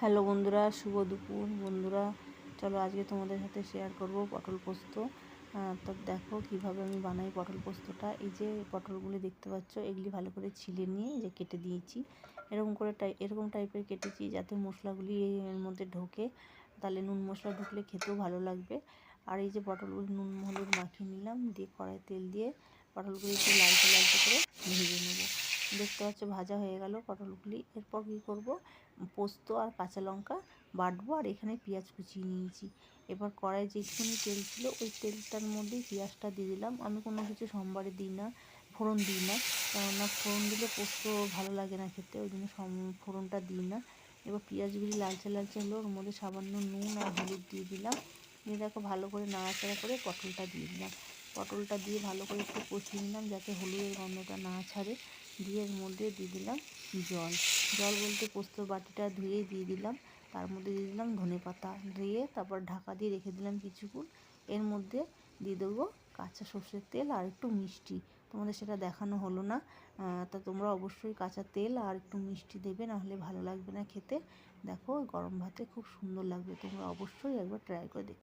Hello বন্ধুরা, শুভ দুপুর। বন্ধুরা চলো আজকে তোমাদের সাথে শেয়ার করব পটল পোস্ত। তো দেখো কিভাবে আমি বানাই পটল পোস্তটা। এই যে পটলগুলি দেখতে পাচ্ছ, এগুলি ভালো করে ছিলে নিয়ে যে কেটে দিয়েছি। এরকম টাইপের কেটেছি যাতে মশলাগুলি এর মধ্যে ঢোকে, তাহলে নুন মশলা ঢুকলে খেতেও ভালো লাগবে। আর এই যে পটলগুলি নুন হলুদ মাখিয়ে নিলাম, দিয়ে কড়াই তেল দিয়ে পটলগুলি একটু লালচে লালচে করে ভেজে নেবো। দেখতে পাচ্ছ ভাজা হয়ে গেল পটলগুলি। এরপর কী করব, পোস্ত আর কাঁচা লঙ্কা বাটবো, আর এখানে পেঁয়াজ কুচিয়ে নিয়েছি। এবার কড়াই যেটুকুনি তেল ছিল ওই তেলটার মধ্যেই পেঁয়াজটা দিয়ে দিলাম। আমি কোনো কিছু সোমবারে দিই না, ফোড়ন দিই না, কেননা ফোড়ন দিলে পোস্ত ভালো লাগে না খেতে, ওই জন্য ফোড়নটা দিই না। এবার পেঁয়াজগুলি লালচে লালচে হলো, ওর মধ্যে সামান্য নুন আর হলুদ দিয়ে দিলাম। দিয়ে দেখো ভালো করে নাড়াচাড়া করে পটলটা দিয়ে দিলাম। পটলটা দিয়ে ভালো করে একটু কষিয়ে নিলাম যাতে হলুদের গন্ধটা না ছাড়ে। দিয়ে এর মধ্যে দিয়ে দিলাম জল। জল বলতে পোস্তর বাটিটা ধুয়ে দিয়ে দিলাম, তার মধ্যে দিয়ে দিলাম ধনেপাতা, দিয়ে তারপর ঢাকা দিয়ে রেখে দিলাম কিছুক্ষণ। এর মধ্যে দিয়ে দেবো কাঁচা সর্ষের তেল আর একটু মিষ্টি। তোমাদের সেটা দেখানো হলো না, তা তোমরা অবশ্যই কাঁচা তেল আর একটু মিষ্টি দেবে, নাহলে ভালো লাগবে না খেতে। দেখো গরম ভাতে খুব সুন্দর লাগবে, তোমরা অবশ্যই একবার ট্রাই করে দেখো।